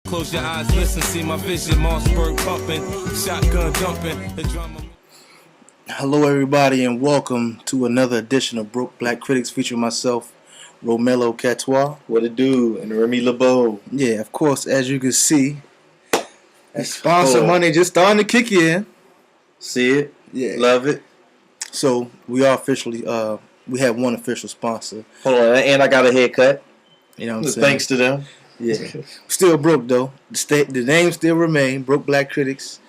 Close your eyes, listen, see my vision. Mossberg pumping, shotgun dumping. The drama. Hello, everybody, and welcome to another edition of Broke Black Critics featuring myself, Romelo Catois. What it do? And Remy LeBeau. Yeah, of course, as you can see, that sponsor money just starting to kick in. See it? Yeah. Love it. So, we are officially, we have one official sponsor. Hold on, and I got a haircut. You know what I'm saying? Thanks to them. Yeah. Still broke, though. The name still remain, Broke Black Critics.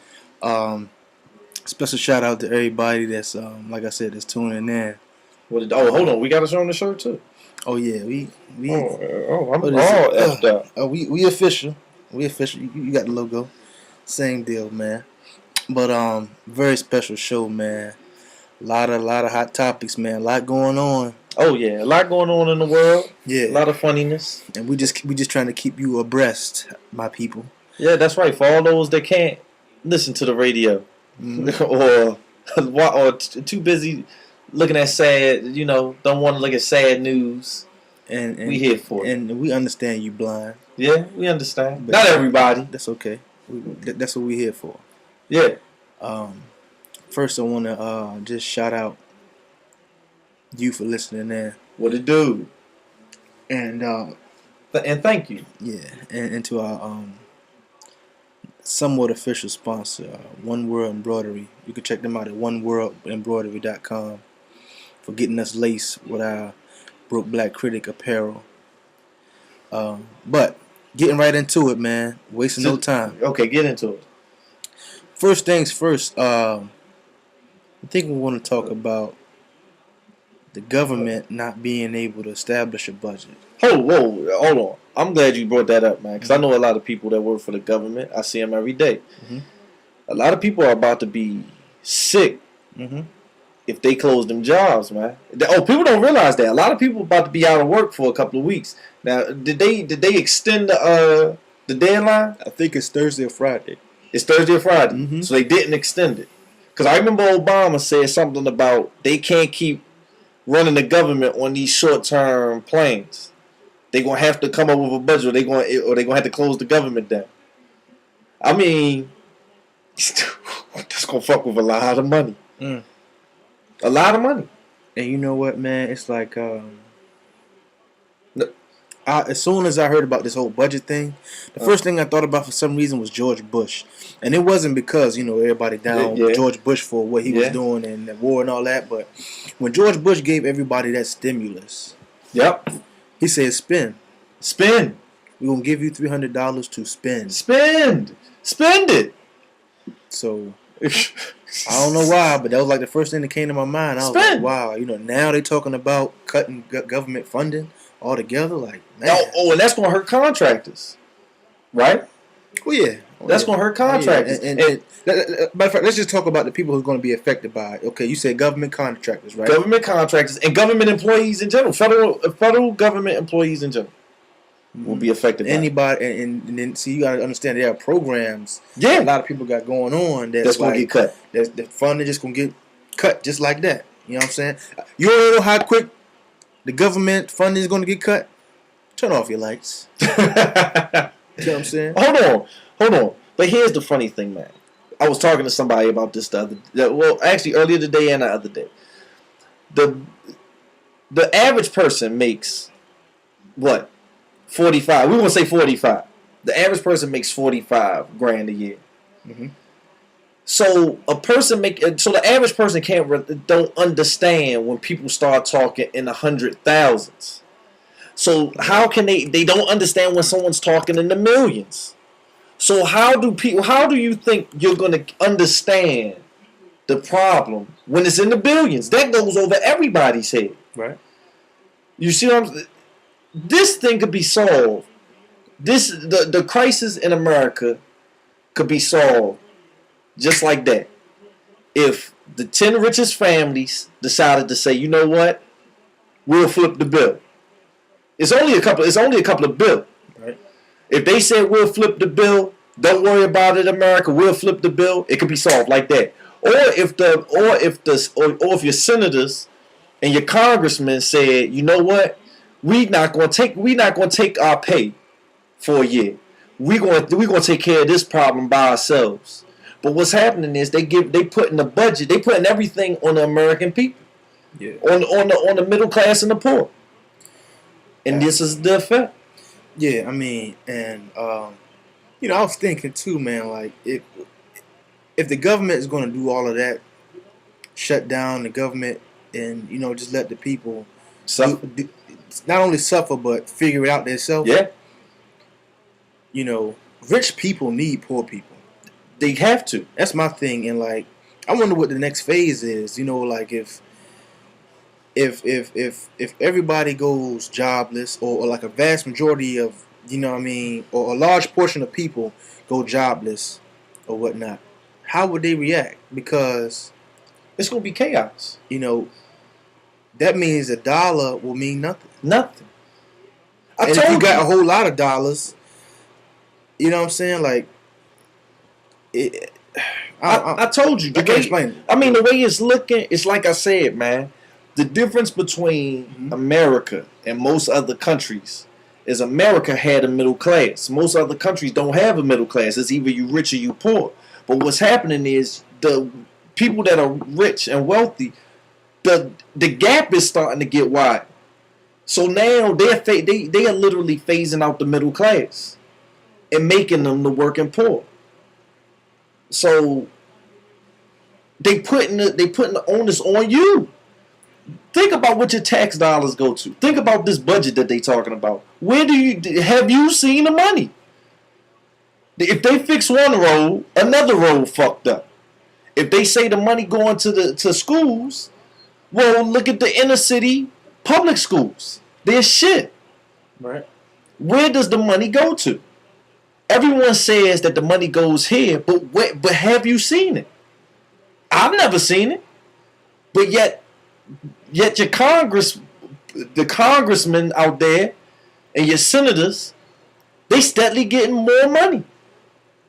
Special shout out to everybody that's, like I said, that's tuning in. Hold on. We got to show them the shirt, too. Oh, yeah. I'm all effed up. We official. We official. You got the logo. Same deal, man. But very special show, man. A lot of hot topics, man. A lot going on. Oh yeah, a lot going on in the world. Yeah, a lot of funniness. And we just trying to keep you abreast, my people. Yeah, that's right. For all those that can't listen to the radio, or too busy looking at sad, don't want to look at sad news. And we here for it. And we understand you blind. Yeah, we understand. Not everybody. That's okay. That's what we here for. Yeah. First, I want to just shout out you for listening in. What it do? And thank you. Yeah, and to our somewhat official sponsor, One World Embroidery. You can check them out at oneworldembroidery.com for getting us laced with our Broke Black Critic apparel. But getting right into it, man. Wasting no time. Okay, get into it. First things first. I think we want to talk about the government not being able to establish a budget. Hold on. I'm glad you brought that up, man, because I know a lot of people that work for the government. I see them every day. Mm-hmm. A lot of people are about to be sick if they close them jobs, man. People don't realize that. A lot of people are about to be out of work for a couple of weeks. Now, did they extend the deadline? I think it's Thursday or Friday. It's Thursday or Friday, mm-hmm. So they didn't extend it. Because I remember Obama said something about they can't keep running the government on these short-term plans. They're going to have to come up with a budget, or they're going to have to close the government down. I mean, that's going to fuck with a lot of money. A lot of money. And you know what, man? It's like, as soon as I heard about this whole budget thing, the first thing I thought about for some reason was George Bush. And it wasn't because, everybody down George Bush for what he was doing and the war and all that. But when George Bush gave everybody that stimulus, he said, spend. Spend. We're going to give you $300 to spend. Spend it. So, I don't know why, but that was like the first thing that came to my mind. I was like, wow, now they're talking about cutting government funding altogether. Like, man. And that's going to hurt contractors. Right? Well, yeah. That's going to hurt contractors. Yeah. And matter of fact, let's just talk about the people who are going to be affected by it. Okay, you said government contractors, right? Government contractors and government employees in general. Federal government employees in general will be affected by anybody. And then, see, you got to understand there are programs a lot of people got going on that's going to get cut. The funding just going to get cut just like that. You know what I'm saying? You don't know how quick the government funding is going to get cut? Turn off your lights. You know what I'm saying? Hold on. But here's the funny thing, man. I was talking to somebody about this earlier today and the other day. The average person makes what? 45. We want to say 45. The average person makes 45 grand a year. Mm-hmm. So the average person don't understand when people start talking in the 100,000s. So how can they don't understand when someone's talking in the millions? So how do you think you're going to understand the problem when it's in the billions? That goes over everybody's head. Right. You see what I'm saying? This thing could be solved. The crisis in America could be solved just like that. If the 10 richest families decided to say, you know what, we'll flip the bill. It's only a couple of bills. Right. If they said we'll flip the bill, don't worry about it, America, we'll flip the bill, it could be solved like that. Or if your senators and your congressmen said, you know what, we're not going to take our pay for a year. we gonna take care of this problem by ourselves. But what's happening is they put in the budget, they putting everything on the American people, on the middle class and the poor, and this is the effect. Yeah, I mean, and I was thinking too, man. Like if the government is going to do all of that, shut down the government, and just let the people not only suffer but figure it out themselves. Yeah. Rich people need poor people. They have to. That's my thing, and like I wonder what the next phase is. Like if everybody goes jobless, or like a vast majority of or a large portion of people go jobless or whatnot, how would they react? Because it's gonna be chaos. That means a dollar will mean nothing. Nothing. And if you got a whole lot of dollars, you know what I'm saying? Like, I told you. I can't explain it. I mean, the way it's looking, it's like I said, man. The difference between America and most other countries is America had a middle class. Most other countries don't have a middle class. It's either you rich or you poor. But what's happening is the people that are rich and wealthy, the gap is starting to get wide. So now they are literally phasing out the middle class and making them the working poor. So they putting the onus on you. Think about what your tax dollars go to. Think about this budget that they talking about. Where have you seen the money? If they fix one road, another road fucked up. If they say the money going to schools, well, look at the inner city public schools. They're shit. Right. Where does the money go to? Everyone says that the money goes here, but have you seen it? I've never seen it. But yet your the congressmen out there and your senators, they steadily getting more money.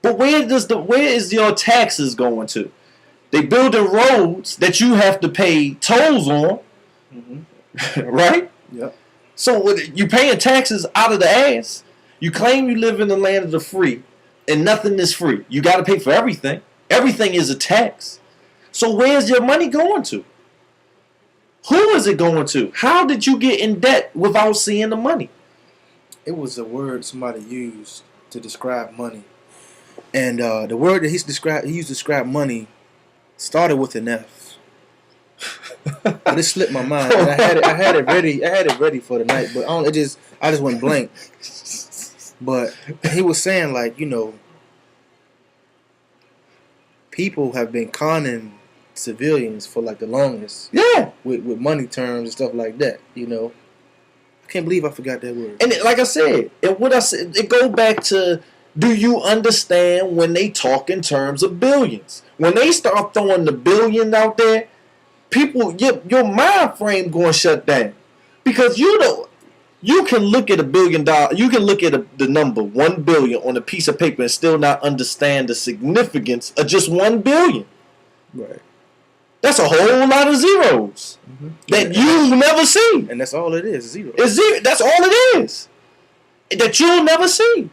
But where is your taxes going to? They building roads that you have to pay tolls on, right? Yep. So you paying taxes out of the ass. You claim you live in the land of the free, and nothing is free. You got to pay for everything. Everything is a tax. So where's your money going to? Who is it going to? How did you get in debt without seeing the money? It was a word somebody used to describe money, and the word that he used to describe money started with an F. But it slipped my mind. And I had it ready for the night, but I just went blank. But he was saying, like, people have been conning civilians for like the longest. Yeah. With money terms and stuff like that. I can't believe I forgot that word. And like I said, it go back to, do you understand when they talk in terms of billions? When they start throwing the billion out there, people, your mind frame going to shut down. Because you can look at $1 billion, you can look at the number 1 billion on a piece of paper and still not understand the significance of just 1 billion. Right. That's a whole lot of zeros that you never see. And that's all it is, zero. It's zero. That's all it is. That you'll never see.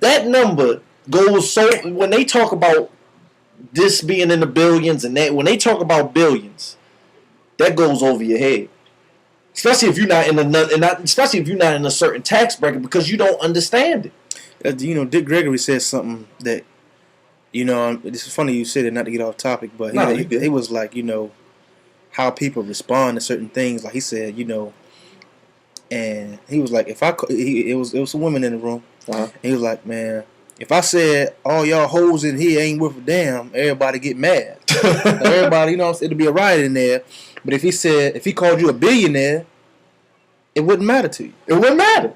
That number goes so, when they talk about this being in the billions and that, when they talk about billions, that goes over your head. Especially if you're not in a certain tax bracket, because you don't understand it. Dick Gregory said something that, this is funny you said it, not to get off topic, but he was like, how people respond to certain things. Like he said, and he was like, it was a woman in the room. Uh-huh. He was like, man, if I said all y'all hoes in here ain't worth a damn, everybody get mad. Everybody, it'll be a riot in there. But if he called you a billionaire, it wouldn't matter to you. It wouldn't matter.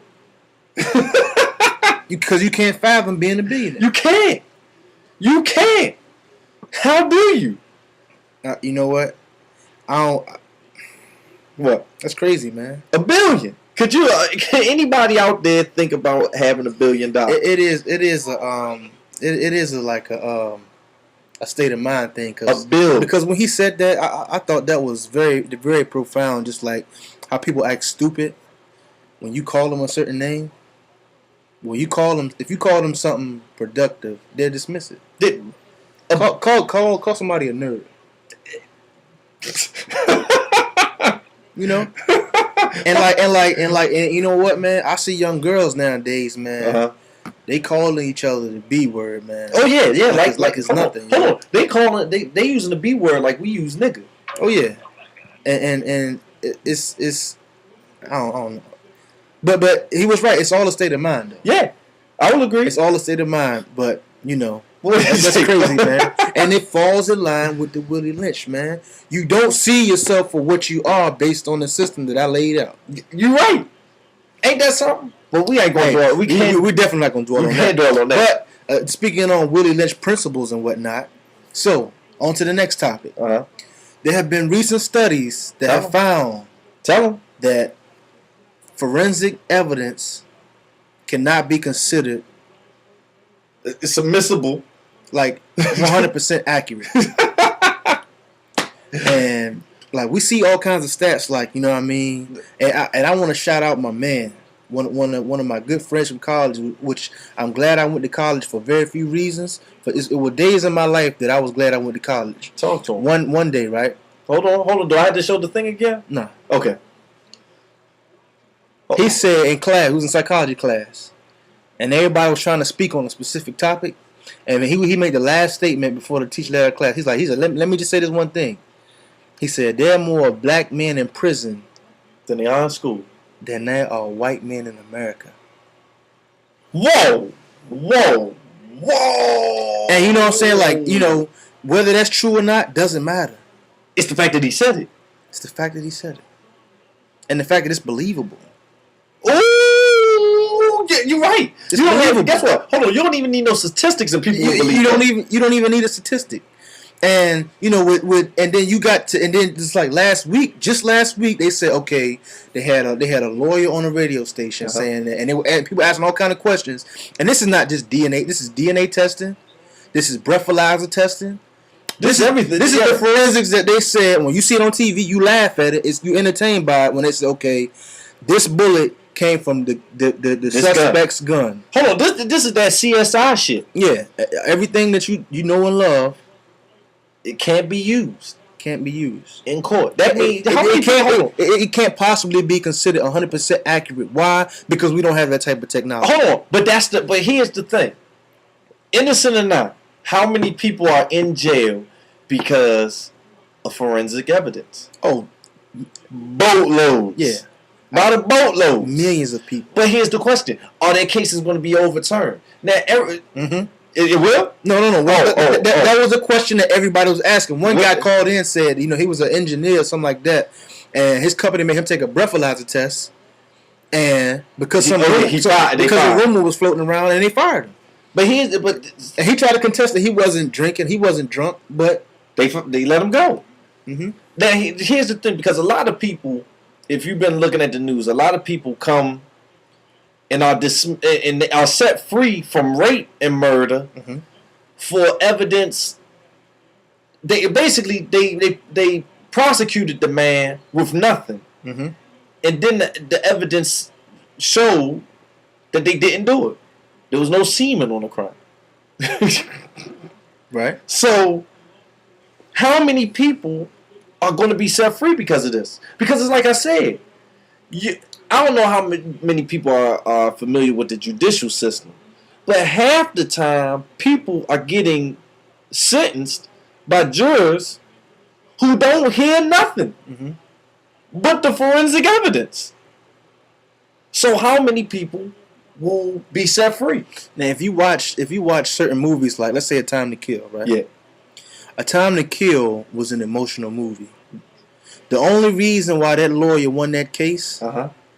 Because you can't fathom being a billionaire. You can't. You can't. How do you? You know what? What? That's crazy, man. $1 billion. Can anybody out there think about having $1 billion? It is like a state of mind thing. Because when he said that, I thought that was very, very profound. Just like how people act stupid when you call them a certain name. Well, if you call them something productive, they'll dismiss it. Call somebody a nerd. You know? And you know what, man? I see young girls nowadays, man. They calling each other the B word, man. Oh yeah. Like it's nothing. Hold on. They using the B word like we use nigga. Oh yeah. And it's I don't know. But he was right. It's all a state of mind, though. Yeah, I will agree. It's all a state of mind, but you know. That's crazy, man. And it falls in line with the Willie Lynch, man. You don't see yourself for what you are based on the system that I laid out. You're right. Ain't that something? But we ain't going to dwell. We're definitely not going to dwell on that. But speaking on Willie Lynch principles and whatnot, so on to the next topic. There have been recent studies that have found that forensic evidence cannot be considered it's admissible, like 100% accurate. And like we see all kinds of stats, like, you know what I mean. And I want to shout out my man, one of my good friends from college, which I'm glad I went to college for very few reasons. But it were days in my life that I was glad I went to college. Talk to him. One day, right? Hold on. Do I have to show the thing again? No. Okay. He said in class, he was in psychology class, and everybody was trying to speak on a specific topic, and he made the last statement before the teacher led our class. He said, let me just say this one thing. He said, there are more black men in prison than they are in school than there are white men in America. Whoa! And you know what I'm saying? Like, you know, whether that's true or not doesn't matter. It's the fact that he said it. It's the fact that he said it. And the fact that it's believable. Ooh, yeah, you're right. Guess what? Hold on, you don't even need no statistics of people who believe you don't even need a statistic. And you know, and then just like last week, they said, okay, they had a lawyer on a radio station saying that, and people asking all kind of questions. And this is not just DNA. This is DNA testing. This is breathalyzer testing. This is everything. This is the forensics that they said. When you see it on TV, you laugh at it. You entertained by it when they say, okay, this bullet came from the suspect's gun. Hold on, this is that CSI shit. Yeah, everything that you know and love, it can't be used. Can't be used in court. That means it can't possibly be considered 100% accurate. Why? Because we don't have that type of technology. Hold on, but here's the thing: innocent or not, how many people are in jail because of forensic evidence? Oh, boatloads. Yeah. By the boatload. Millions of people. But here's the question. Are their cases going to be overturned? Now, it will? No. That was a question that everybody was asking. One guy called in and said, you know, he was an engineer or something like that. And his company made him take a breathalyzer test. And because a rumor was floating around and they fired him. And he tried to contest that he wasn't drinking. He wasn't drunk. But they let him go. Mm-hmm. Now, here's the thing. Because a lot of people, if you've been looking at the news, a lot of people come and are set free from rape and murder for evidence. They prosecuted the man with nothing, and then the evidence showed that they didn't do it. There was no semen on the crime. Right. So, how many people are going to be set free because of this? Because it's like I said, I don't know how many people are familiar with the judicial system, but half the time people are getting sentenced by jurors who don't hear nothing but the forensic evidence. So how many people will be set free? Now, if you watch certain movies, like let's say A Time to Kill, right? Yeah. A Time to Kill was an emotional movie. The only reason why that lawyer won that case,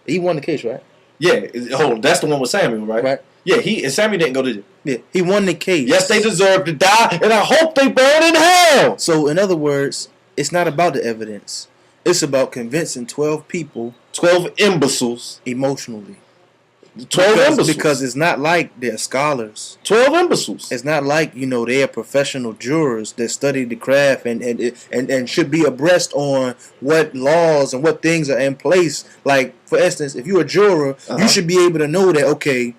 he won the case, right? Yeah. Hold on, that's the one with Samuel, right? Right. Yeah, Samuel didn't go to jail. Yeah, he won the case. Yes, they deserve to die, and I hope they burn in hell. So, in other words, it's not about the evidence. It's about convincing 12 people, 12 imbeciles, emotionally. 12 imbeciles. Because it's not like they're scholars. 12 imbeciles. It's not like, you know, they're professional jurors that study the craft and should be abreast on what laws and what things are in place. Like, for instance, if you're a juror, you should be able to know that, okay,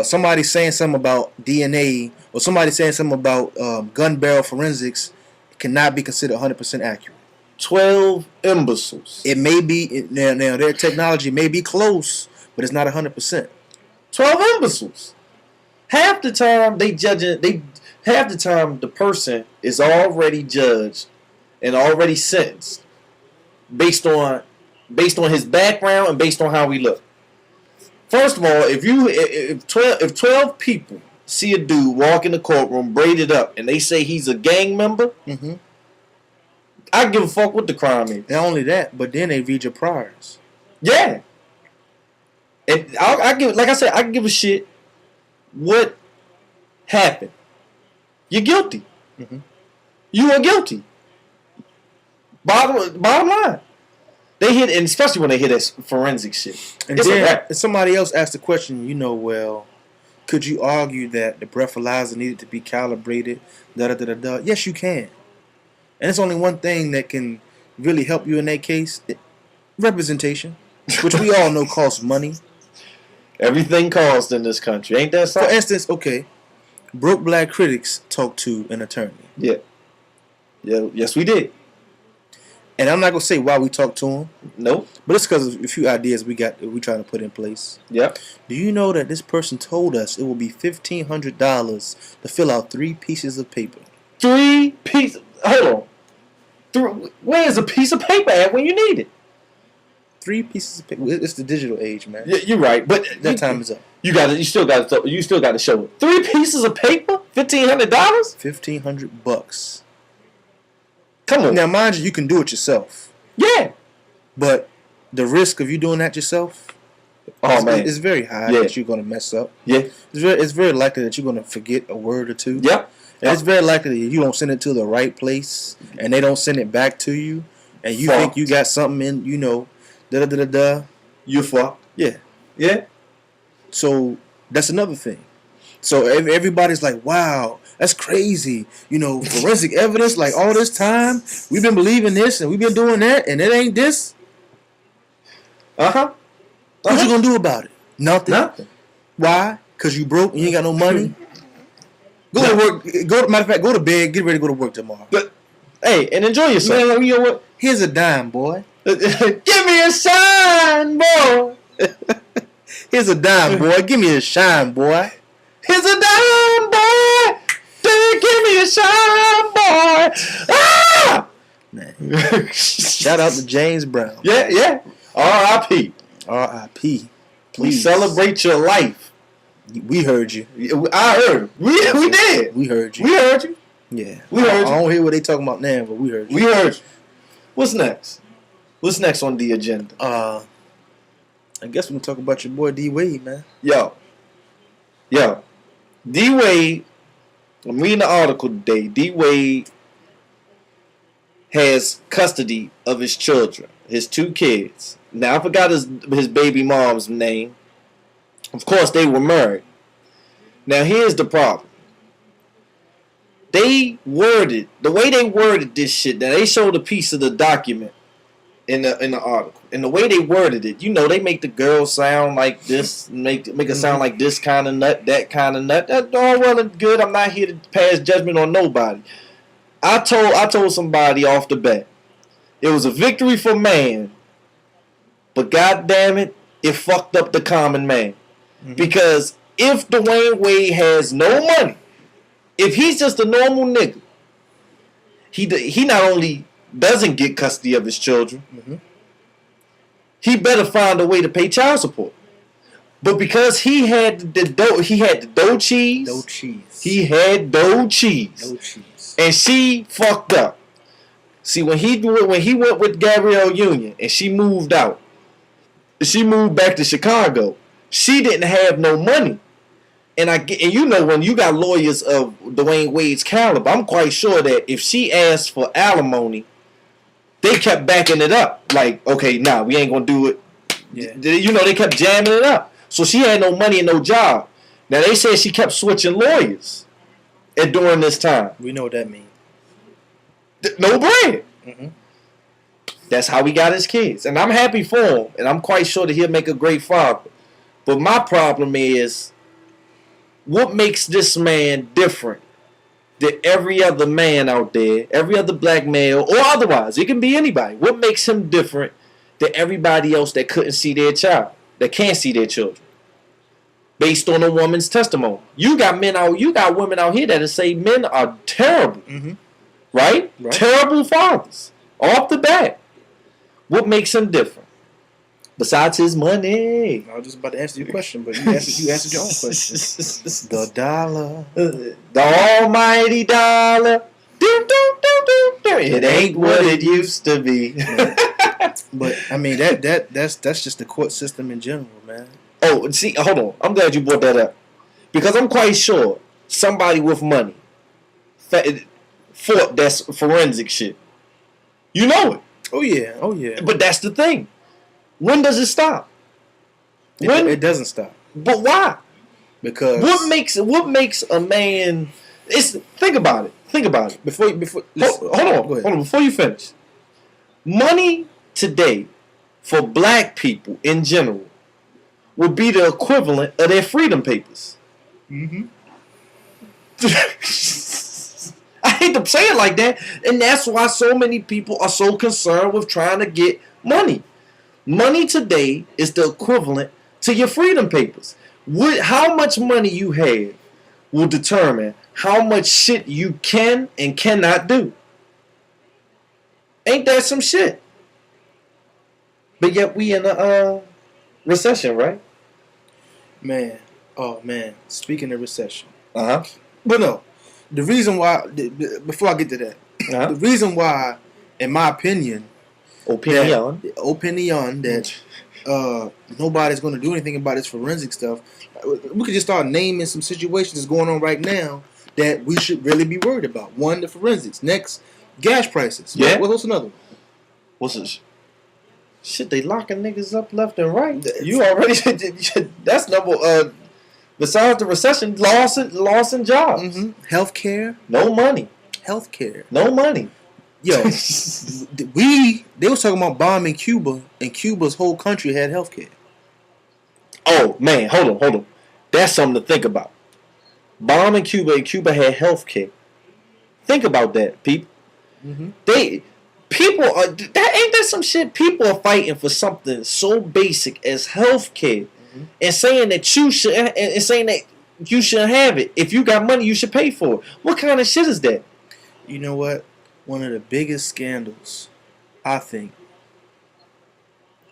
somebody saying something about DNA or somebody saying something about gun barrel forensics cannot be considered 100% accurate. 12 imbeciles. It may be now their technology may be close, but it's not 100%. 12 imbeciles. Half the time half the time the person is already judged and already sentenced based on his background and based on how he look. First of all, if 12 people see a dude walk in the courtroom braided up and they say he's a gang member, I give a fuck what the crime is. Not only that, but then they read your priors. Yeah. And I give a shit what happened. You're guilty. You are guilty. Bottom line. They hit, and especially when they hit that forensic shit. And then somebody else asked the question, well, could you argue that the breathalyzer needed to be calibrated? Yes, you can. And it's only one thing that can really help you in that case. Representation. Which we all know costs money. Everything costs in this country. Ain't that something? For instance, Broke Black Critics talked to an attorney. Yeah. Yes, we did. And I'm not going to say why we talked to him. Nope. But it's because of a few ideas we trying to put in place. Yep. Do you know that this person told us it will be $1,500 to fill out 3 pieces of paper? 3 pieces? Hold on. Where's a piece of paper at when you need it? 3 pieces of paper. It's the digital age, man. Yeah, you're right, but that time is up. You still got to show it. 3 pieces of paper? $1,500? $1,500. Come on. Now, mind you can do it yourself. Yeah. But the risk of you doing that yourself, it's very high that you're going to mess up. Yeah. It's very likely that you're going to forget a word or two. Yeah. And it's very likely that you don't send it to the right place, and they don't send it back to you, and you think you got something in, You're fucked. Yeah. Yeah. So that's another thing. So everybody's like, wow, that's crazy. Forensic evidence, like all this time, we've been believing this and we've been doing that, and it ain't this. What you gonna do about it? Nothing. Why? Because you broke and you ain't got no money? Go to work. Matter of fact, go to bed. Get ready to go to work tomorrow. But hey, and enjoy yourself. Man, you know what? Here's a dime, boy. Give me a shine, boy. Here's a dime, boy. Give me a shine, boy. Here's a dime, boy. Give me a shine, boy. Ah! Man. Shout out to James Brown. Yeah. R.I.P. R.I.P. We celebrate your life. We heard you. I heard. We did. We heard you. We heard you. Yeah. We heard you. I don't hear what they talking about now, but we heard you. We heard you. What's next? What's next on the agenda? I guess we can talk about your boy D Wade, man. Yo. D Wade, I'm reading the article today. D Wade has custody of his children, his 2 kids. Now I forgot his baby mom's name. Of course, they were married. Now here's the problem. The way they worded this shit. Now they showed a piece of the document in the article, and the way they worded it, they make the girl sound like this, make it sound like this kind of nut, that kind of nut. That's all well and good. I'm not here to pass judgment on nobody. I told somebody off the bat, it was a victory for man, but God damn it, it fucked up the common man. Because if Dwayne Wade has no money, if he's just a normal nigga, he not only doesn't get custody of his children, he better find a way to pay child support. But because he had the dough cheese. He had dough cheese. And she fucked up. See, when he went with Gabrielle Union and she moved out, she moved back to Chicago, she didn't have no money. And when you got lawyers of Dwayne Wade's caliber, I'm quite sure that if she asked for alimony, they kept backing it up. Like, okay, we ain't gonna do it. Yeah. They kept jamming it up. So she had no money and no job. Now they said she kept switching lawyers during this time. We know what that means. No bread. That's how he got his kids. And I'm happy for him. And I'm quite sure that he'll make a great father. But my problem is, what makes this man different than every other man out there, every other black male, or otherwise, it can be anybody. What makes him different than everybody else that couldn't see their child, that can't see their children, based on a woman's testimony? You got women out here that say men are terrible, right? Terrible fathers off the bat. What makes him different? Besides his money. I was just about to answer your question, but you answered your own question. The dollar. The almighty dollar. It ain't what it used to be. But I mean that's just the court system in general, man. Oh, see, hold on. I'm glad you brought that up. Because I'm quite sure somebody with money fought that's forensic shit. You know it. Oh yeah. But that's the thing. When does it stop? It doesn't stop. But why? Because what makes a man? Think about it. Before hold on. Before you finish, money today for black people in general would be the equivalent of their freedom papers. I hate to say it like that, and that's why so many people are so concerned with trying to get money. Money today is the equivalent to your freedom papers. How much money you have will determine how much shit you can and cannot do. Ain't that some shit? But yet we in a recession, right? Man. Oh, man. Speaking of recession. Uh-huh. But no. The reason why, before I get to that, the reason why, in my opinion, that nobody's going to do anything about this forensic stuff, we could just start naming some situations that's going on right now that we should really be worried about. One, the forensics. Next, gas prices. Yeah. What's another one? What's this? Shit, they locking niggas up left and right. You already, that's number, besides the recession, loss in jobs. Healthcare. No money. Healthcare. No money. Yo, they was talking about bombing Cuba, and Cuba's whole country had healthcare. Oh man, hold on. That's something to think about. Bombing Cuba, and Cuba had healthcare. Think about that, people. People are ain't that some shit? People are fighting for something so basic as healthcare, and saying that you shouldn't have it. If you got money, you should pay for it. What kind of shit is that? You know what? One of the biggest scandals, I think,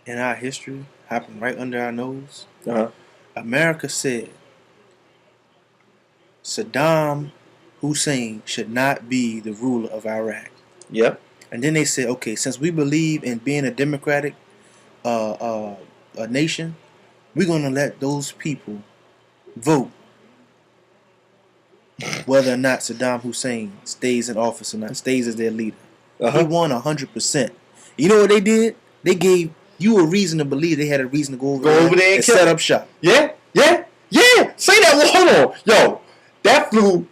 in our history happened right under our nose. America said Saddam Hussein should not be the ruler of Iraq. Yep. And then they said, okay, since we believe in being a democratic a nation, we're going to let those people vote whether or not Saddam Hussein stays in office or not, stays as their leader. He won 100%. You know what they did? They gave you a reason to believe they had a reason to go over there and set up shop. Yeah. Say that. Well, hold on. Yo, that flew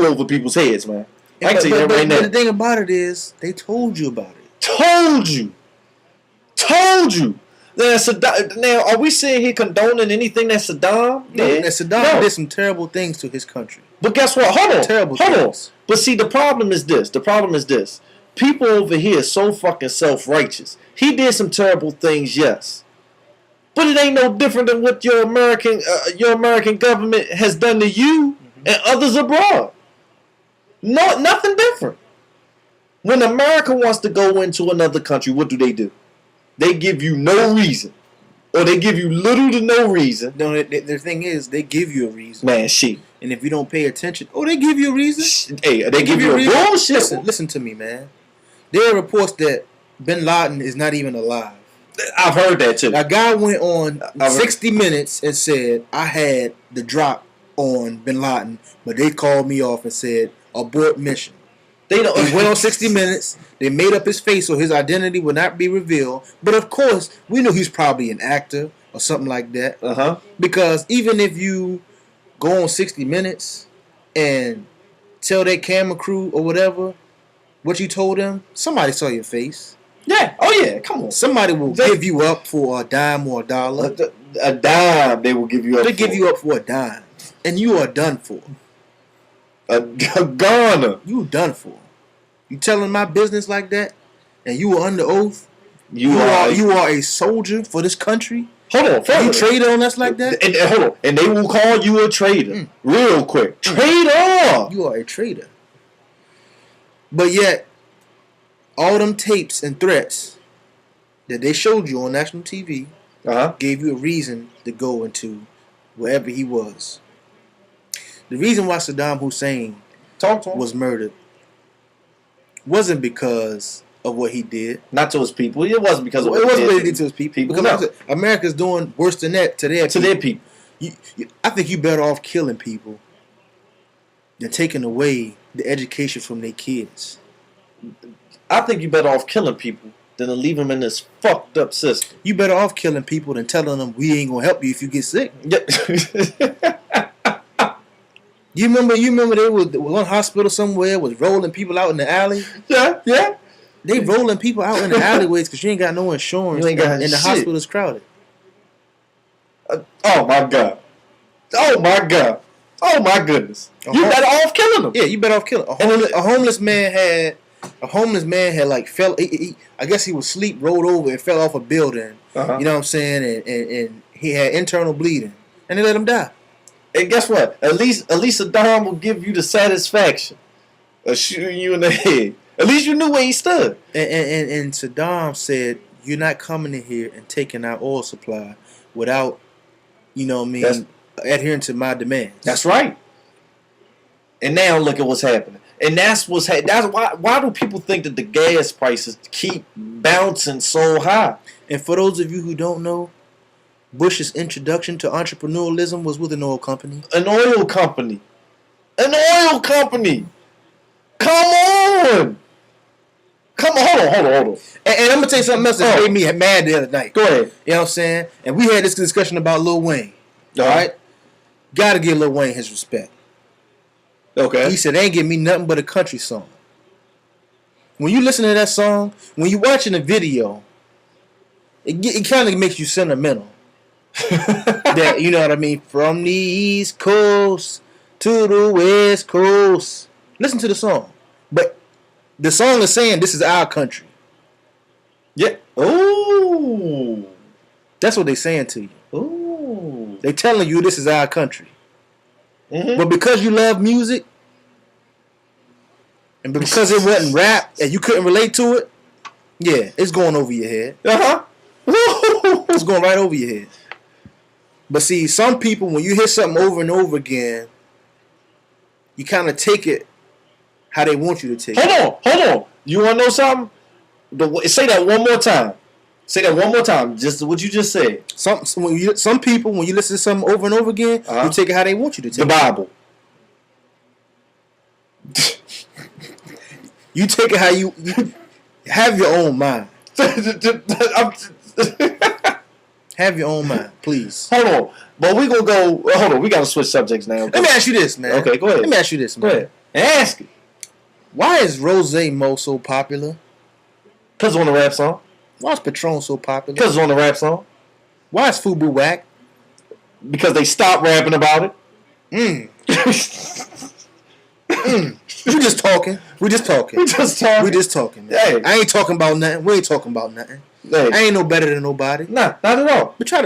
over people's heads, man. I can tell you that right now. But the thing about it is, they told you about it. Told you. Now, are we sitting here condoning anything that Saddam did? No, Saddam did some terrible things to his country. But guess what? Hold on. Terrible things. But see, the problem is this. People over here are so fucking self-righteous. He did some terrible things, yes. But it ain't no different than what your American government has done to you and others abroad. No, nothing different. When America wants to go into another country, what do? They give you no reason. Or they give you little to no reason. No, the thing is, they give you a reason. Man, shit. And if you don't pay attention, they give you a reason. Hey, they give you a reason. Bullshit. Listen to me, man. There are reports that Bin Laden is not even alive. I've heard that too. A guy went on 60 Minutes and said, I had the drop on Bin Laden, but they called me off and said, abort mission. He went on 60 Minutes. They made up his face so his identity would not be revealed. But of course, we know he's probably an actor or something like that. Because even if you go on 60 Minutes and tell that camera crew or whatever what you told them, somebody saw your face. Yeah. Oh, yeah. Come on. Somebody will give you up for a dime or a dollar. A dime they will give you up for. They give you up for a dime. And you are done for. A goner. You done for. You telling my business like that, and you are under oath. You are a soldier for this country. Hold on, you traitor on us like that. And hold on, and they will call you a traitor real quick. Traitor. You are a traitor. But yet, all them tapes and threats that they showed you on national TV gave you a reason to go into wherever he was. The reason why Saddam Hussein was murdered wasn't because of what he did. Not to his people. It wasn't because of what he did to his people. Because no. America's doing worse than that to their people. I think you're better off killing people than taking away the education from their kids. I think you're better off killing people than to leave them in this fucked up system. You better off killing people than telling them we ain't gonna help you if you get sick. You remember they was one hospital somewhere was rolling people out in the alley? Yeah. They rolling people out in the alleyways because you ain't got no insurance and the hospital's crowded. Oh my God. Oh my goodness. You better off killing them. Yeah, you better off killing them. A homeless man had like fell. I guess he was asleep, rolled over, and fell off a building. You know what I'm saying? And he had internal bleeding, and they let him die. And guess what? At least Saddam will give you the satisfaction of shooting you in the head. At least you knew where he stood. And Saddam said, "You're not coming in here and taking our oil supply without, adhering to my demands." That's right. And now look at what's happening. And that's why do people think that the gas prices keep bouncing so high? And for those of you who don't know, Bush's introduction to entrepreneurialism was with an oil company. An oil company. Come on. Hold on. And I'm going to tell you something else that made me mad the other night. Go ahead. You know what I'm saying? And we had this discussion about Lil Wayne. All right? Got to give Lil Wayne his respect. Okay. He said, they ain't give me nothing but a country song. When you listen to that song, when you're watching the video, it kind of makes you sentimental. That, you know what I mean? From the East Coast to the West Coast. Listen to the song. But the song is saying this is our country. Yeah. Ooh. That's what they're saying to you. Ooh. They're telling you this is our country. Mm-hmm. But because you love music, and because it wasn't rap and you couldn't relate to it, yeah, it's going over your head. It's going right over your head. But see, some people, when you hear something over and over again, you kind of take it how they want you to take it. Hold on. You want to know something? Say that one more time. Say that one more time. Just what you just said. Some people, when you listen to something over and over again, you take it how they want you to take it. The Bible. You take it how you have your own mind. Have your own mind, please. Hold on. But we're going to go. Hold on. We got to switch subjects now. Let me ask you this, man. Okay, go ahead. Let me ask you this, man. Go ahead. Ask it. Why is Rose Mo so popular? Because it's on the rap song. Why is Patron so popular? Because it's on the rap song. Why is Fubu whack? Because they stopped rapping about it. We just talking. We just talking, man. Hey. I ain't talking about nothing. We ain't talking about nothing. Hey. I ain't no better than nobody. Nah, not at all. But not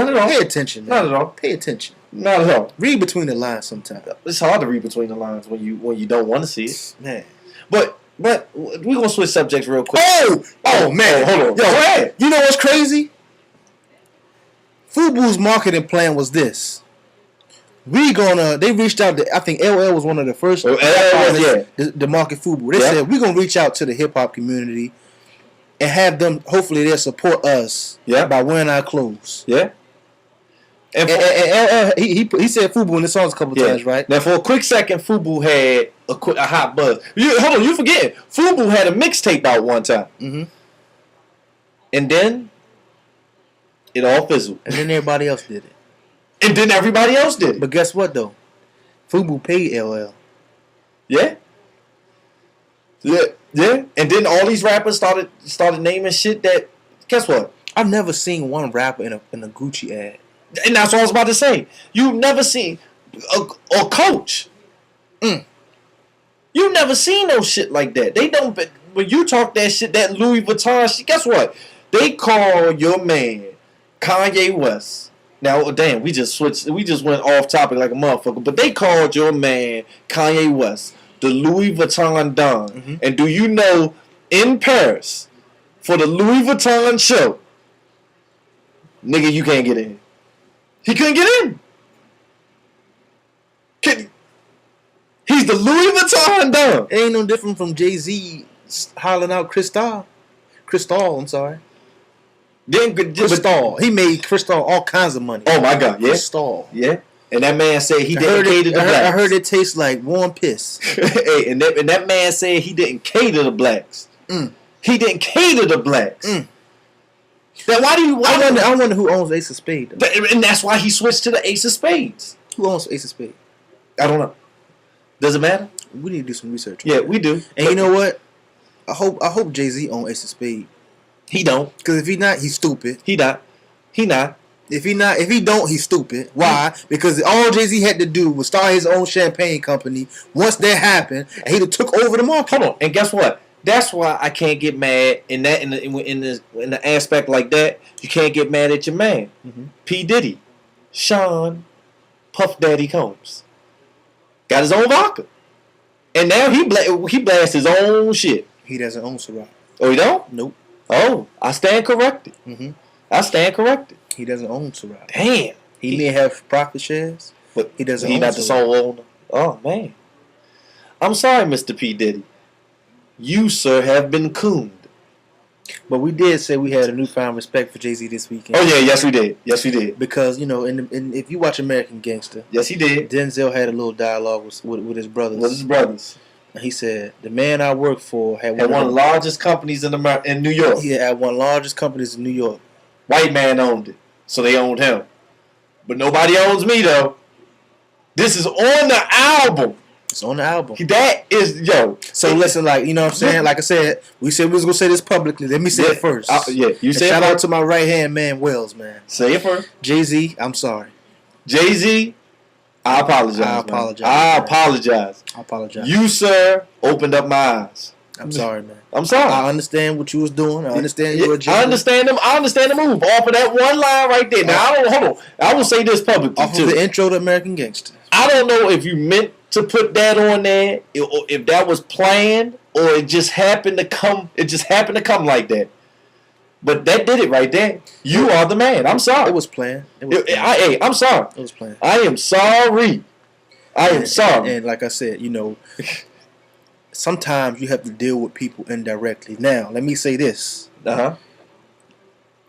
at all. Pay attention, man. Not at all. Pay attention. Not at all. Read between the lines sometimes. It's hard to read between the lines when you don't want to see it. Man. But we're gonna switch subjects real quick. Oh man. Hold on. Yo, go ahead. You know what's crazy? Fubu's marketing plan was this. They reached out to, I think LL was one of the first to market Fubu. They said, we're gonna reach out to the hip hop community and have them, hopefully they'll support us by wearing our clothes. Yeah. And LL, he said Fubu in the songs a couple times, right? Now for a quick second, Fubu had a hot buzz. Hold on, you forget. Fubu had a mixtape out one time. Mm-hmm. And then it all fizzled. And then everybody else did it. And then everybody else did it. But guess what, though? Fubu paid LL. Yeah. And then all these rappers started naming shit that. Guess what? I've never seen one rapper in a Gucci ad. And that's what I was about to say. You've never seen a coach. You've never seen no shit like that. They don't. When you talk that shit, that Louis Vuitton shit, guess what? They call your man Kanye West. Now, damn, we just switched. We just went off topic like a motherfucker. But they called your man Kanye West the Louis Vuitton Don. Mm-hmm. And do you know, in Paris, for the Louis Vuitton show, nigga, you can't get in. He couldn't get in. He's the Louis Vuitton Don. It ain't no different from Jay-Z hollering out Cristal. I'm sorry. Then Cristal. He made Cristal all kinds of money. Oh my God, yeah. Cristal. Yeah. And that man said he didn't cater to blacks. I heard it tastes like warm piss. Hey, and that man said he didn't cater to blacks. He didn't cater to blacks. Then I wonder who owns Ace of Spades. And that's why he switched to the Ace of Spades. Who owns Ace of Spades? I don't know. Does it matter? We need to do some research. Yeah, we do. And you know what? I hope Jay-Z owns Ace of Spades. He don't. Because if he not, he's stupid. He not. If he don't, he's stupid. Why? Because all Jay-Z had to do was start his own champagne company. Once that happened, and he took over the market. Hold on. And guess what? That's why I can't get mad in the aspect like that. You can't get mad at your man, P. Diddy, Sean, Puff Daddy Combs. Got his own vodka, and now he blasts his own shit. He doesn't own Ciroc. Oh, he don't? Nope. Oh, I stand corrected. I stand corrected. He doesn't own Ciroc. Damn. He may have profit shares, but he doesn't. He's not the sole owner. Oh man. I'm sorry, Mr. P. Diddy. You, sir, have been cooned. But we did say we had a newfound respect for Jay-Z this weekend. Oh yeah, yes we did. Because if you watch American Gangster, yes he did. Denzel had a little dialogue with his brothers. With his brothers. And he said the man I worked for had one of the largest companies in New York. He had one of the largest companies in New York. White man owned it, so they owned him. But nobody owns me though. This is on the album. It's on the album. That is, So listen, like, you know what I'm saying? Like I said, we said we was going to say this publicly. Let me say it first. You say shout out to my right-hand man, Wells, man. Say it first. Jay-Z, I'm sorry. Jay-Z, I apologize. I apologize. You, sir, opened up my eyes. I'm sorry, man. I'm sorry. I understand what you was doing. I understand your agenda. I understand the move. Off of that one line right there. Now, hold on. I will say this publicly, too. Of the intro to American Gangster. I don't know if you meant to put that on there, or if that was planned, or it just happened to come. It just happened to come like that. But that did it right there. You are the man. I'm sorry. It was planned. I'm sorry. It was planned. I am sorry. Sorry. And like I said, sometimes you have to deal with people indirectly. Now, let me say this. You know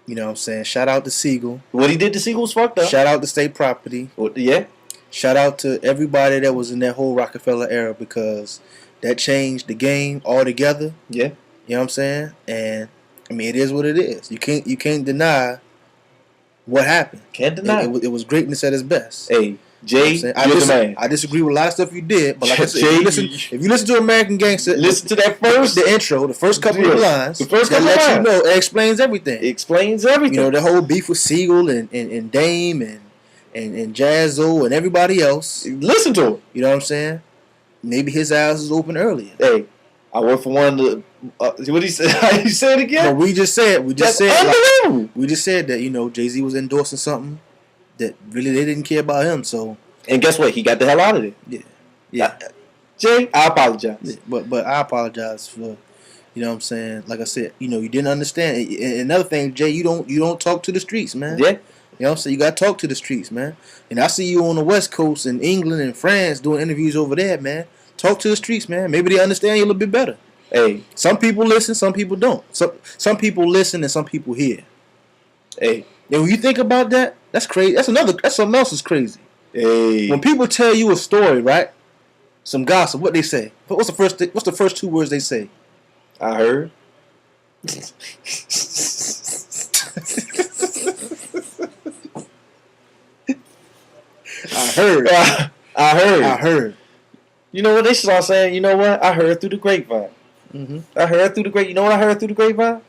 what I'm saying? Shout out to Siegel. What he did to Siegel was fucked up. Shout out to State Property. Yeah. Shout out to everybody that was in that whole Rockefeller era, because that changed the game altogether. Yeah. You know what I'm saying? And I mean, it is what it is. You can't deny what happened. Can't deny it was greatness at its best. Hey, Jay, you know you're the man. I disagree with a lot of stuff you did, but like I said, if you listen to American Gangster, listen to that the intro, the first couple of lines, the first couple of lines. You know, it explains everything. It explains everything. You know, the whole beef with Siegel and Dame and Jazzo and everybody else. Listen to it. You know what I'm saying? Maybe his eyes was open earlier. Hey, I work for one of the. What he said? He said it again. No, we just said. Unbelievable. We just said that Jay-Z was endorsing something that really they didn't care about him. So. And guess what? He got the hell out of it. Yeah. Jay, I apologize. Yeah, but I apologize for. You know what I'm saying? Like I said, you didn't understand. And another thing, Jay, you don't talk to the streets, man. Yeah. You know what I'm saying? You got to talk to the streets, man. And I see you on the West Coast in England and France doing interviews over there, man. Talk to the streets, man. Maybe they understand you a little bit better. Hey. Some people listen, some people don't. Some people listen and some people hear. Hey. And when you think about that, that's crazy. That's something else is crazy. Hey. When people tell you a story, right? Some gossip, what they say? What's the first two words they say? I heard. I heard. You know what they start saying? You know what? I heard through the grapevine. Mm-hmm. I heard through the grapevine. You know what I heard through the grapevine?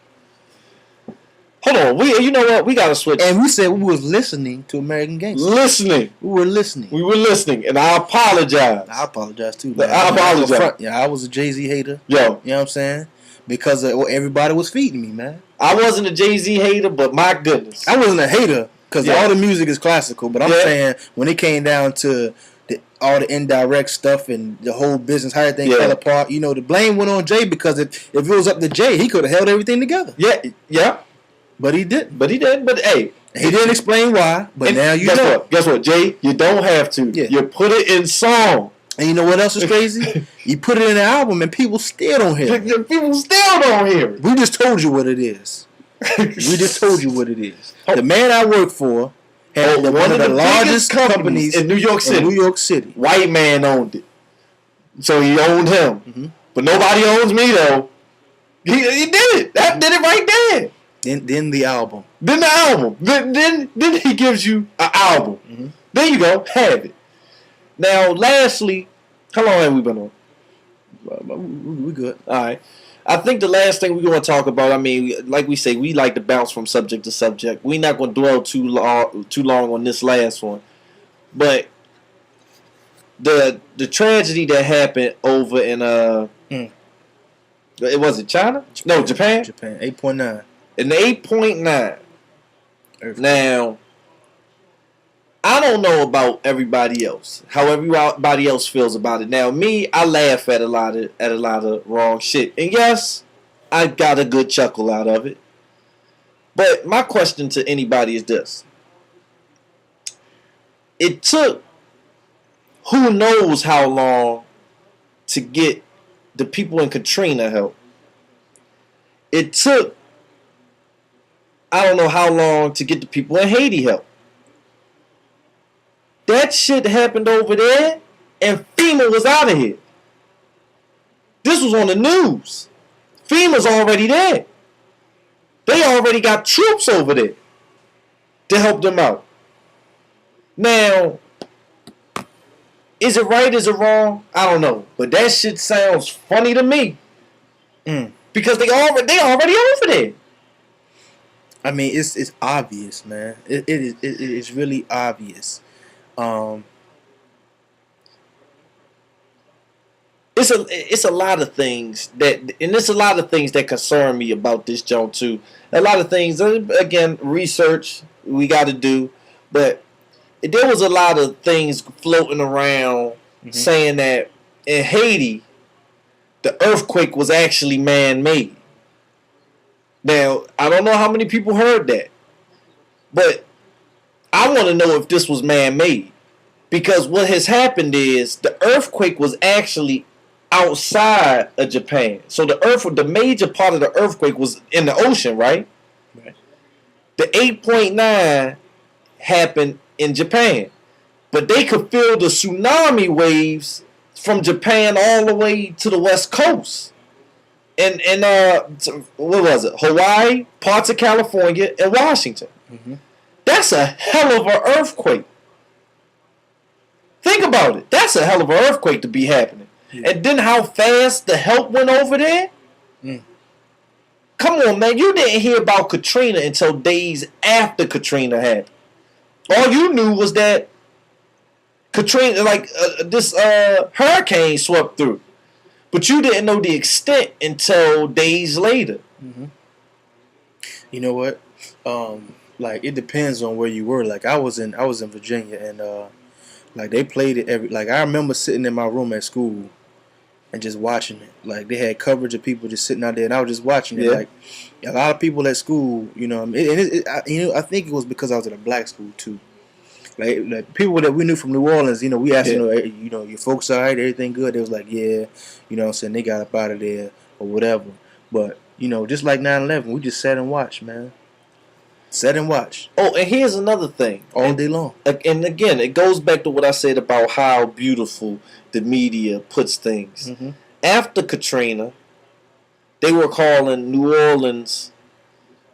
Hold on. You know what? We gotta switch. And we said we was listening to American Gangster. Listening. We were listening. And I apologize. I apologize too. Man. I apologize. Yeah, I was a Jay-Z hater. Yo. You know what I'm saying? Because everybody was feeding me, man. I wasn't a Jay-Z hater, but my goodness. I wasn't a hater because all the music is classical. But I'm saying when it came down to all the indirect stuff and the whole business, how everything fell apart, you know, the blame went on Jay because if it was up to Jay, he could have held everything together. Yeah. But he didn't. But hey. He didn't explain why, but now you know. Guess what, Jay? You don't have to. Yeah. You put it in song. And you know what else is crazy? You put it in an album and people still don't hear it. People still don't hear it. We just told you what it is. The man I work for had one of the largest companies in New York City. White man owned it. So he owned him. Mm-hmm. But nobody owns me, though. He did it. That did it right there. Then the album. Then he gives you an album. Mm-hmm. There you go. Have it. Now, lastly, how long have we been on? We good. All right. I think the last thing we're going to talk about, I mean, like we say, we like to bounce from subject to subject. We're not going to dwell too long on this last one. But the tragedy that happened over in, it was China? No, Japan? Japan, 8.9. In the 8.9. Now, I don't know about everybody else. How everybody else feels about it. Now, me, I laugh at a lot of wrong shit. And yes, I got a good chuckle out of it. But my question to anybody is this. It took who knows how long to get the people in Katrina help. It took I don't know how long to get the people in Haiti help. That shit happened over there, and FEMA was out of here. This was on the news. FEMA's already there. They already got troops over there to help them out. Now, is it right? Is it wrong? I don't know. But that shit sounds funny to me. Because they already over there. I mean, it's obvious, man. It's really obvious. It's a lot of things that concern me about this joint too. A lot of things, again, research we got to do, but there was a lot of things floating around saying that in Haiti, the earthquake was actually man-made. Now, I don't know how many people heard that, but I want to know if this was man-made, because what has happened is the earthquake was actually outside of Japan. So the major part of the earthquake was in the ocean, right? Right. The 8.9 happened in Japan, but they could feel the tsunami waves from Japan all the way to the west coast. And what was it? Hawaii, parts of California, and Washington. Mm-hmm. That's a hell of an earthquake. Think about it. That's a hell of an earthquake to be happening. Yeah. And then how fast the help went over there? Come on, man. You didn't hear about Katrina until days after Katrina happened. All you knew was that Katrina, this hurricane swept through. But you didn't know the extent until days later. Mm-hmm. You know what? It depends on where you were. Like I was in Virginia, and they played it I remember sitting in my room at school and just watching it. Like they had coverage of people just sitting out there, and I was just watching it. Yeah. Like a lot of people at school, you know, I think it was because I was at a black school too. Like people that we knew from New Orleans, you know, we asked them, your folks all right, everything good? They was like, yeah, you know what I'm saying, they got up out of there or whatever. But, you know, just like 9/11, we just sat and watched, man. Sat and watched. Oh, and here's another thing. All day long. And again, it goes back to what I said about how beautiful the media puts things. Mm-hmm. After Katrina, they were calling New Orleans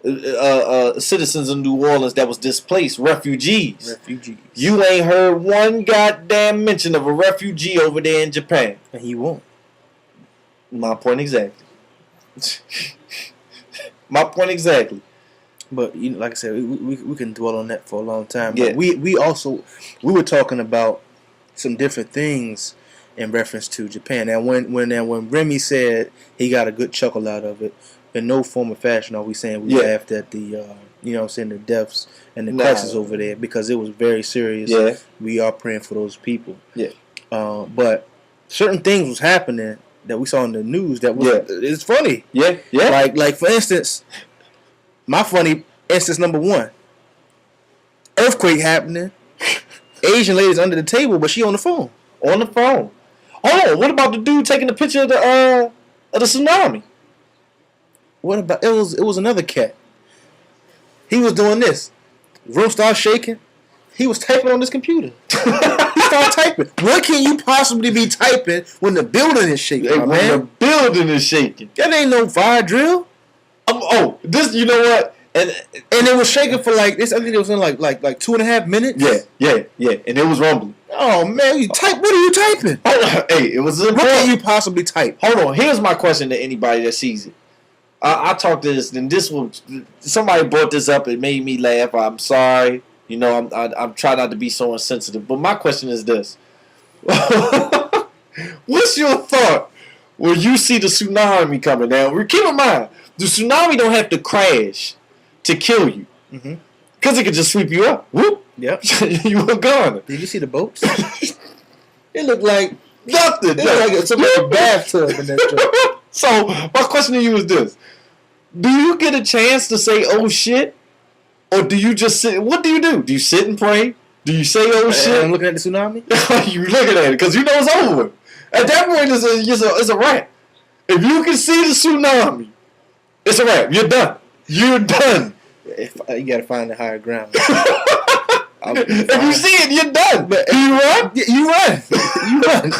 citizens of New Orleans that was displaced refugees. You ain't heard one goddamn mention of a refugee over there in Japan. And he won't. My point exactly. My point exactly. But like I said, we can dwell on that for a long time. Yeah. But we were talking about some different things in reference to Japan. And when Remy said he got a good chuckle out of it, in no form or fashion are we saying we laughed at the the deaths and the crisis over there, because it was very serious. Yeah. We are praying for those people. Yeah. But certain things was happening that we saw in the news that was it's funny. Yeah. Yeah. Like for instance, my funny instance number one. Earthquake happening. Asian lady's under the table, but she on the phone. On the phone. Oh, what about the dude taking the picture of the tsunami? What about it was another cat. He was doing this. Room started shaking. He was typing on his computer. He started typing. What can you possibly be typing when the building is shaking, When the building is shaking. That ain't no fire drill. This, you know what? And it was shaking for like this. I think it was in like 2.5 minutes. Yeah. And it was rumbling. Oh man, what are you typing? Hold on. Hey, it was. What can you possibly type? Hold on. Here's my question to anybody that sees it. I talked to this, and somebody brought this up. It made me laugh. I'm sorry. You know, I'm trying not to be so insensitive. But my question is this: what's your thought when you see the tsunami coming? Now, keep in mind, the tsunami don't have to crash to kill you, because it could just sweep you up. Whoop. Yep. You were gone. Did you see the boats? It looked like nothing. It looked like some bathtub in that joint. So my question to you is this: do you get a chance to say "oh shit," or do you just sit? What do you do? Do you sit and pray? Do you say "oh shit"? I'm looking at the tsunami. You looking at it because you know it's over with. At that point, it's a wrap. If you can see the tsunami, it's a wrap. You're done. You're done. You gotta find the higher ground. If you see it, you're done. But you run. You run. You run.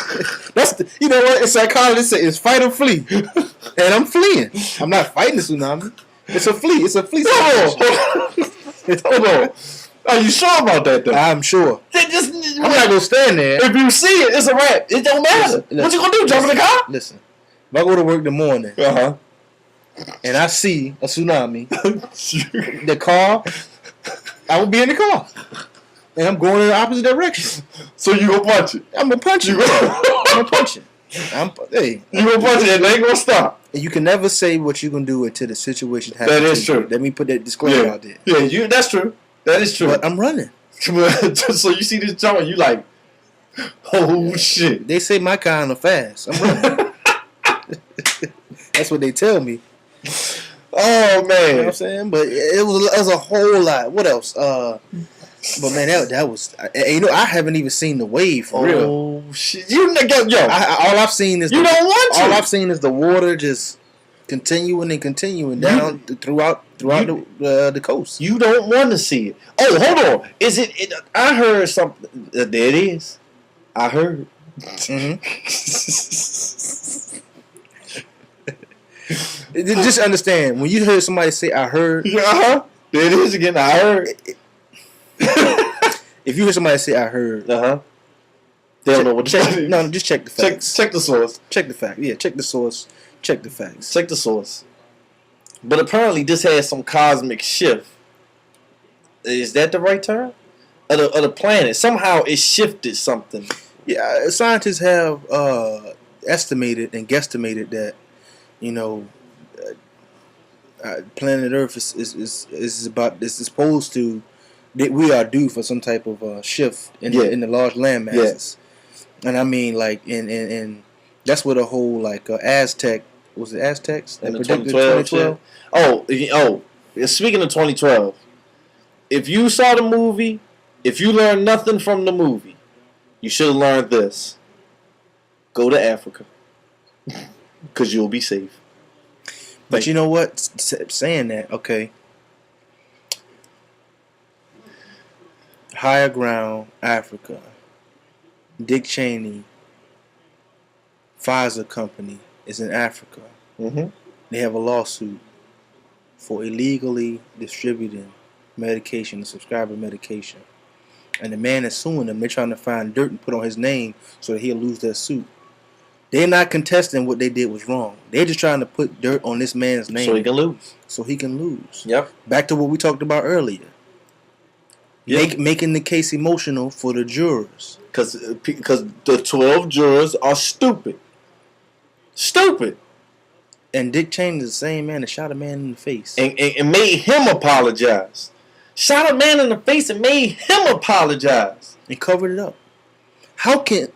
That's you know what? Psychologists say it's fight or flee, and I'm fleeing. I'm not fighting the tsunami. It's a flee. It's a flee. Hold on. Are you sure about that, though? I'm sure. I'm not gonna stand there. If you see it, it's a wrap. It don't matter. Listen, what you gonna do? Jump in the car? Listen. If I go to work in the morning, and I see a tsunami, the car, I will be in the car. And I'm going in the opposite direction. So you gonna punch it? I'm gonna punch it. I'm gonna punch it. Hey. You gonna punch it and they ain't gonna stop. And you can never say what you're gonna do until the situation happens. That is true. Let me put that disclaimer out there. Yeah, that's true. That is true. But I'm running. So you see this jump and you like, oh shit. They say my kind of fast. I'm running. That's what they tell me. Oh man. You know what I'm saying? But it was a whole lot. What else? But man, that was. I haven't even seen the wave for real. Oh shit! All I've seen is you don't want to. All I've seen is the water just continuing and continuing down throughout the coast. You don't want to see it. Oh, hold on. Is it? I heard something. There it is. I heard. Just understand when you hear somebody say "I heard." There it is again. I heard. If you hear somebody say "I heard," they don't know what to say. No, just check the facts. Check the source. Check the fact. Yeah, check the source. Check the facts. Check the source. But apparently, this has some cosmic shift. Is that the right term? Of the planet. Somehow, it shifted something. Yeah, scientists have estimated and guesstimated that, planet Earth is supposed to. We are due for some type of shift in the large land masses, and I mean in that's what the whole Aztec was it Aztecs in the 2012. Oh, speaking of 2012, if you saw the movie, if you learned nothing from the movie, you should have learned this: go to Africa, because you'll be safe. But you know what? Saying that, okay. Higher Ground, Africa. Dick Cheney, Pfizer company is in Africa. They have a lawsuit for illegally distributing medication, subscriber medication. And the man is suing them. They're trying to find dirt and put on his name so that he'll lose that suit. They're not contesting what they did was wrong. They're just trying to put dirt on this man's name. So he can lose. So he can lose. Yep. Back to what we talked about earlier. Yep. Making the case emotional for the jurors. Because the 12 jurors are stupid. Stupid. And Dick Cheney is the same man that shot a man in the face. And made him apologize. Shot a man in the face and made him apologize. And covered it up. How can...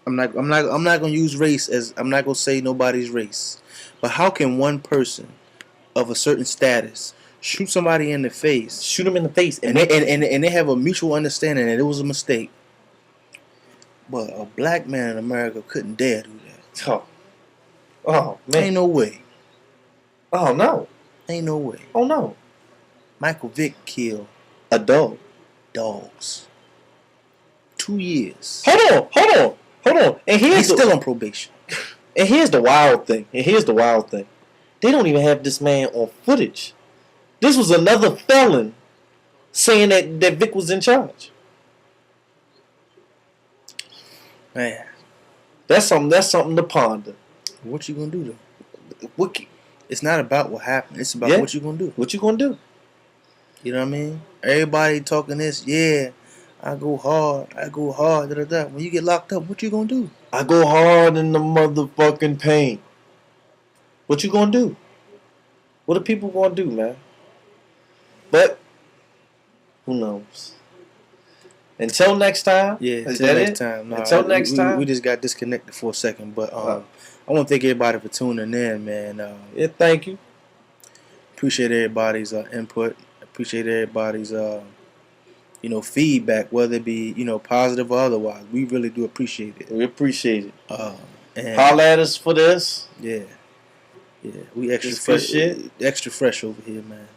I'm not gonna use race as I'm not gonna say nobody's race, but how can one person of a certain status shoot somebody in the face, shoot him in the face, and they have a mutual understanding that it was a mistake, but a black man in America couldn't dare do that? Oh man, ain't no way. Oh no, ain't no way. Oh no, Michael Vick killed a dog, dogs. 2 years. Hold on. And he's still on probation. And here's the wild thing. They don't even have this man on footage. This was another felon saying that Vic was in charge. Man, that's something to ponder. What you gonna do though? It's not about what happened. It's about what you gonna do. What you gonna do? You know what I mean? Everybody talking this, yeah. I go hard, da-da-da. When you get locked up, what you gonna do? I go hard in the motherfucking paint. What you gonna do? What are people gonna do, man? But, who knows? Until next time? Yeah, until next time. Nah, until next time? We just got disconnected for a second, but I want to thank everybody for tuning in, man. Yeah, thank you. Appreciate everybody's input. Appreciate everybody's... feedback, whether it be, positive or otherwise. We really do appreciate it. We appreciate it. And holla at us for this. Yeah. We extra fresh. Extra fresh over here, man.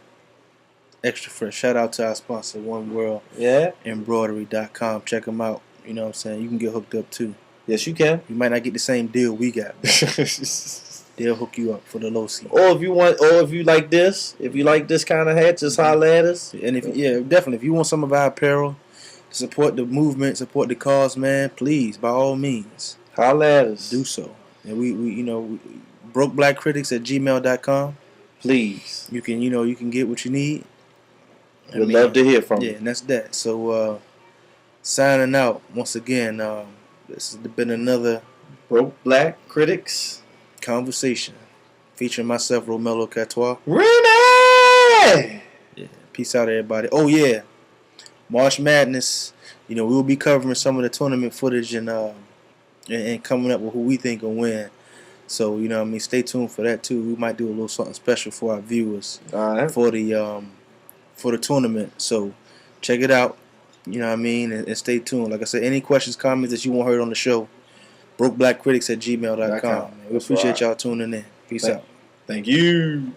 Extra fresh. Shout out to our sponsor, One World. Yeah. Embroidery.com. Check them out. You know what I'm saying? You can get hooked up too. Yes, you can. You might not get the same deal we got. They'll hook you up for the low seat. Or if you like this kind of hat, just holler at us. And definitely. If you want some of our apparel to support the movement, support the cause, man, please, by all means, holler at us. Do so. And we brokeblackcritics@gmail.com. Please. You can get what you need. We'd love to hear from you. Yeah, and that's that. So signing out once again. This has been another Broke Black Critics conversation featuring myself, Romello Catois. Renee! Yeah. Peace out, everybody. Oh yeah, March Madness. We will be covering some of the tournament footage and coming up with who we think will win. So stay tuned for that too. We might do a little something special for our viewers for the tournament. So check it out. And stay tuned. Like I said, any questions, comments that you want heard on the show, brokeblackcritics@gmail.com. We appreciate y'all tuning in. Peace out. Thank you.